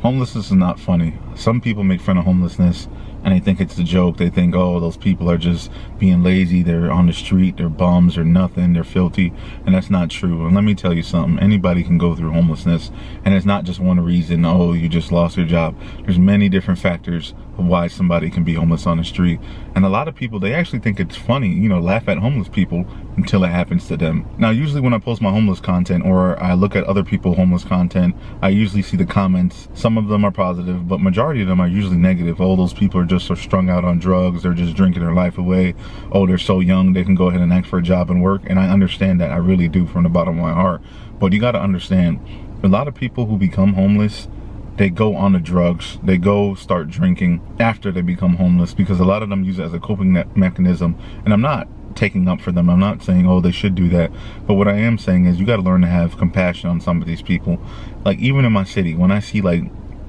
Homelessness is not funny. Some people make fun of homelessness and they think it's a joke. They think, oh, those people are just being lazy. They're on the street. They're bums or nothing. They're filthy. And that's not true. And let me tell you something. Anybody can go through homelessness. And it's not just one reason, oh, you just lost your job. There's many different factors of why somebody can be homeless on the street. And a lot of people, they actually think it's funny, you know, laugh at homeless people until it happens to them. Now, usually when I post my homeless content or I look at other people's homeless content, I usually see the comments. Some of them are positive, but majority of them are usually negative. Oh, those people are just so strung out on drugs. They're just drinking their life away. Oh, they're so young, they can go ahead and ask for a job and work. And I understand that. I really do, from the bottom of my heart. But you got to understand, a lot of people who become homeless, they go on the drugs, they go start drinking after they become homeless, because a lot of them use it as a coping mechanism. And I'm not taking up for them. I'm not saying, oh, they should do that. But what I am saying is you got to learn to have compassion on some of these people. Like, even in my city, when I see like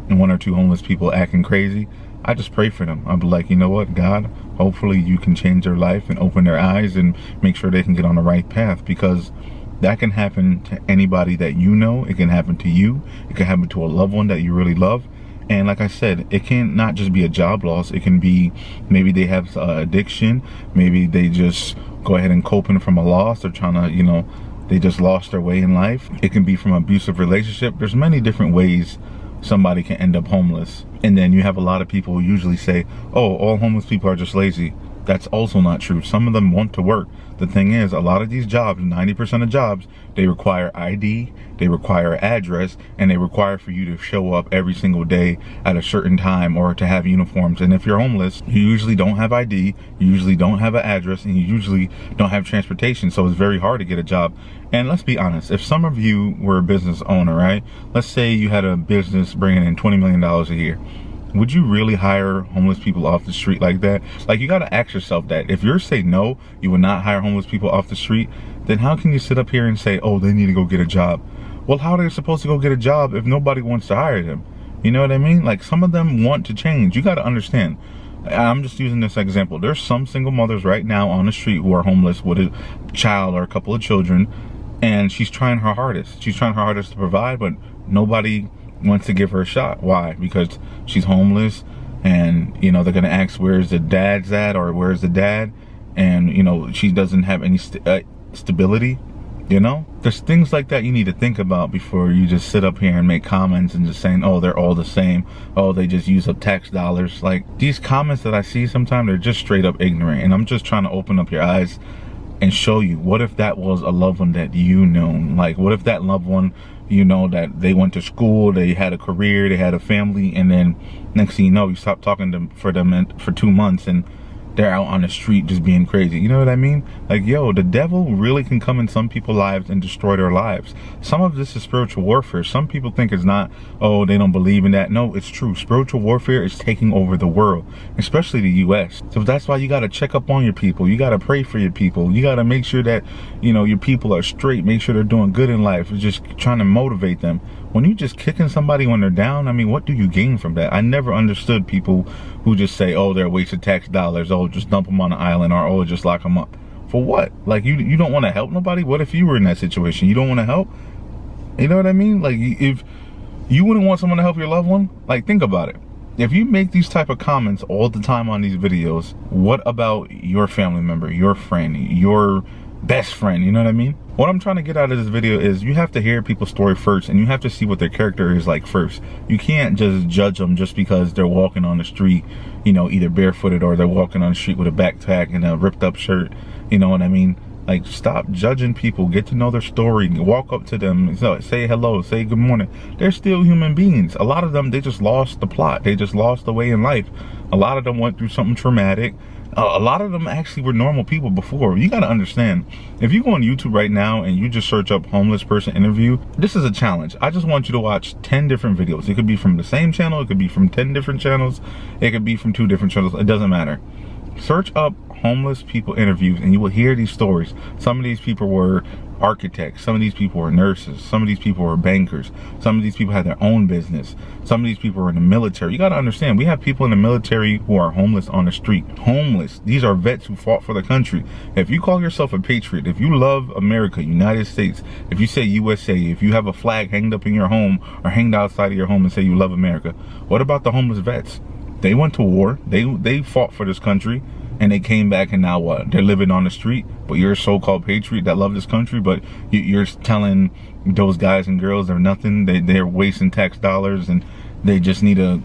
one or two homeless people acting crazy, I just pray for them. I'll be like, you know what, God, hopefully you can change their life and open their eyes and make sure they can get on the right path, because that can happen to anybody that you know. It can happen to you. It can happen to a loved one that you really love. And like I said, it can not just be a job loss. It can be maybe they have addiction. Maybe they just go ahead and coping from a loss. They're trying to, you know, they just lost their way in life. It can be from an abusive relationship. There's many different ways somebody can end up homeless. And then you have a lot of people who usually say, oh, all homeless people are just lazy. That's also not true. Some of them want to work. The thing is, a lot of these jobs, 90% of jobs, they require ID, they require address, and they require for you to show up every single day at a certain time or to have uniforms. And if you're homeless, you usually don't have ID, you usually don't have an address, and you usually don't have transportation. So it's very hard to get a job. And let's be honest, if some of you were a business owner, right? Let's say you had a business bringing in $20 million a year. Would you really hire homeless people off the street like that? Like, you got to ask yourself that. If you're saying no, you would not hire homeless people off the street, then how can you sit up here and say, oh, they need to go get a job? Well, how are they supposed to go get a job if nobody wants to hire them? You know what I mean? Like, some of them want to change. You got to understand. I'm just using this example. There's some single mothers right now on the street who are homeless with a child or a couple of children, and she's trying her hardest. She's trying her hardest to provide, but nobody wants to give her a shot. Why? Because she's homeless, and you know, they're gonna ask where's the dad's at, or where's the dad, and you know, she doesn't have any stability. You know, there's things like that you need to think about before you just sit up here and make comments and just saying, oh, they're all the same, oh, they just use up tax dollars. Like, these comments that I see sometimes, they're just straight up ignorant. And I'm just trying to open up your eyes and show you, what if that was a loved one that you know? Like, what if that loved one, you know, that they went to school, they had a career, they had a family, and then next thing you know, you stop talking to them for 2 months and they're out on the street just being crazy. You know what I mean? Like, yo, the devil really can come in some people's lives and destroy their lives. Some of this is spiritual warfare. Some people think it's not, oh, they don't believe in that. No, it's true. Spiritual warfare is taking over the world, especially the US. So that's why you got to check up on your people. You got to pray for your people. You got to make sure that, you know, your people are straight. Make sure they're doing good in life. It's just trying to motivate them. When you just kicking somebody when they're down, I mean, what do you gain from that? I never understood people who just say, oh, they're a waste of tax dollars. Oh, just dump them on the island, or oh, just lock them up. For what? Like, you don't want to help nobody? What if you were in that situation? You don't want to help? You know what I mean? Like, if you wouldn't want someone to help your loved one, like, think about it. If you make these type of comments all the time on these videos, what about your family member, your friend, your best friend? You know what I mean? What I'm trying to get out of this video is you have to hear people's story first, and you have to see what their character is like first. You can't just judge them just because they're walking on the street, you know, either barefooted or they're walking on the street with a backpack and a ripped up shirt. You know what I mean? Like, stop judging people. Get to know their story. Walk up to them, say hello, say good morning. They're still human beings. A lot of them, they just lost the plot. They just lost the way in life. A lot of them went through something traumatic. A lot of them actually were normal people before. You got to understand, if you go on YouTube right now and you just search up homeless person interview, this is a challenge. I just want you to watch 10 different videos. It could be from the same channel. It could be from 10 different channels. It could be from 2 different channels. It doesn't matter. Search up homeless people interviews and you will hear these stories. Some of these people were architects. Some of these people are nurses. Some of these people are bankers. Some of these people have their own business. Some of these people are in the military. You got to understand, we have people in the military who are homeless on the street. Homeless. These are vets who fought for the country. If you call yourself a patriot, if you love America, United States, if you say USA, if you have a flag hanged up in your home or hanged outside of your home and say you love America, what about the homeless vets? They went to war. They fought for this country. And they came back, and now what? They're living on the street. But you're a so-called patriot that love this country, but you're telling those guys and girls they're nothing. They're wasting tax dollars, and they just need to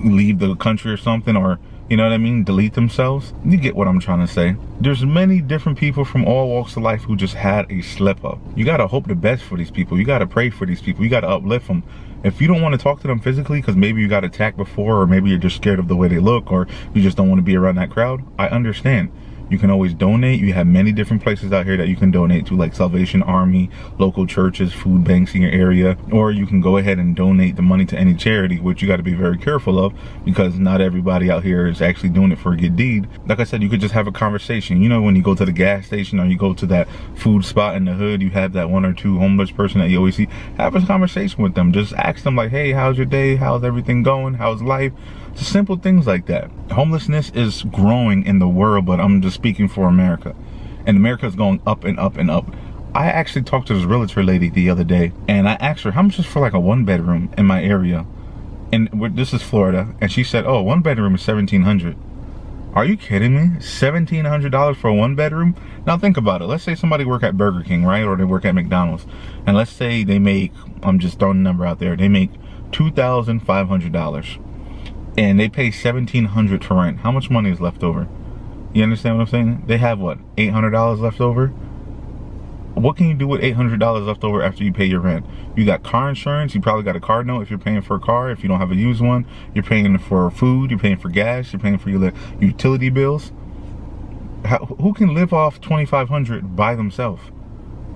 leave the country or something, or, you know what I mean, delete themselves. You get what I'm trying to say. There's many different people from all walks of life who just had a slip up. You got to hope the best for these people. You got to pray for these people. You got to uplift them. If you don't want to talk to them physically because maybe you got attacked before, or maybe you're just scared of the way they look, or you just don't want to be around that crowd, I understand. You can always donate. You have many different places out here that you can donate to, like Salvation Army, local churches, food banks in your area, or you can go ahead and donate the money to any charity, which you got to be very careful of because not everybody out here is actually doing it for a good deed. Like I said, you could just have a conversation. You know, when you go to the gas station or you go to that food spot in the hood, you have that one or two homeless person that you always see. Have a conversation with them. Just ask them like, hey, how's your day? How's everything going? How's life? Just simple things like that. Homelessness is growing in the world, but I'm just speaking for America. And America is going up and up and up. I actually talked to this realtor lady the other day, and I asked her, how much is for like a 1-bedroom in my area? And this is Florida. And she said, oh, 1-bedroom is $1,700. Are you kidding me? $1,700 for a 1-bedroom? Now think about it. Let's say somebody work at Burger King, right? Or they work at McDonald's. And let's say they make, I'm just throwing a number out there, they make $2,500. And they pay $1,700 for rent. How much money is left over? You understand what I'm saying? They have what, $800 left over? What can you do with $800 left over after you pay your rent? You got car insurance. You probably got a car note if you're paying for a car. If you don't have a used one, you're paying for food. You're paying for gas. You're paying for your utility bills. Who can live off $2,500 by themselves?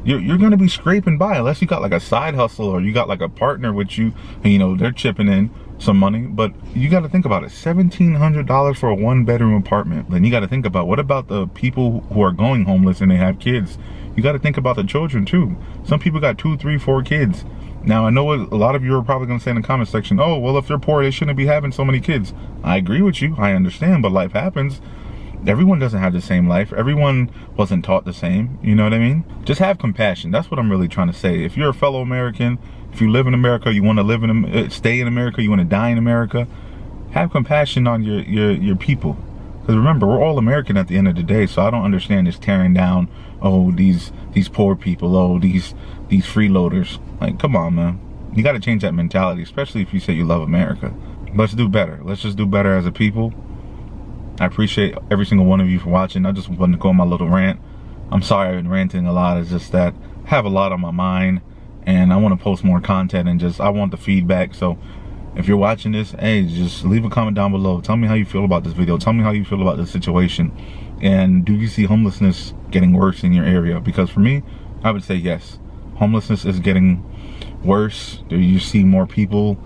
You're going to be scraping by unless you got like a side hustle or you got like a partner with you and, you know, they're chipping in some money. But you got to think about it. $1,700 for a 1-bedroom apartment. Then you got to think about, what about the people who are going homeless and they have kids? You got to think about the children too. Some people got 2, 3, 4 kids. Now, I know what a lot of you are probably going to say in the comment section, oh, well, if they're poor, they shouldn't be having so many kids. I agree with you. I understand, but life happens. Everyone doesn't have the same life. Everyone wasn't taught the same. You know what I mean? Just have compassion. That's what I'm really trying to say. If you're a fellow American, if you live in America, you want to live in, stay in America, you want to die in America, have compassion on your people. Because remember, we're all American at the end of the day. So I don't understand this tearing down, oh, these poor people, oh, these freeloaders. Like, come on, man. You got to change that mentality, especially if you say you love America. Let's do better. Let's just do better as a people. I appreciate every single one of you for watching. I just wanted to go on my little rant. I'm sorry I've been ranting a lot. It's just that I have a lot on my mind and I want to post more content and I want the feedback. So if you're watching this, hey, just leave a comment down below. Tell me how you feel about this video. Tell me how you feel about this situation. And do you see homelessness getting worse in your area? Because for me, I would say yes. Homelessness is getting worse. You see more people,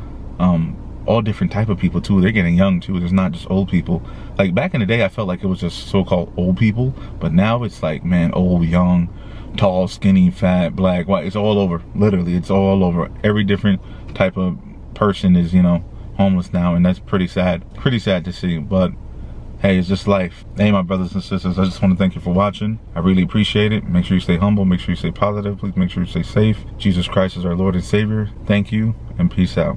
all different type of people too. They're getting young too. There's not just old people. Like back in the day, I felt like it was just so-called old people, but now it's like, man, old, young, tall, skinny, fat, black, white. It's all over. Literally, it's all over. Every different type of person is, you know, homeless now, and that's pretty sad. Pretty sad to see, but hey, it's just life. Hey, my brothers and sisters, I just want to thank you for watching. I really appreciate it. Make sure you stay humble. Make sure you stay positive. Please make sure you stay safe. Jesus Christ is our Lord and Savior. Thank you, and peace out.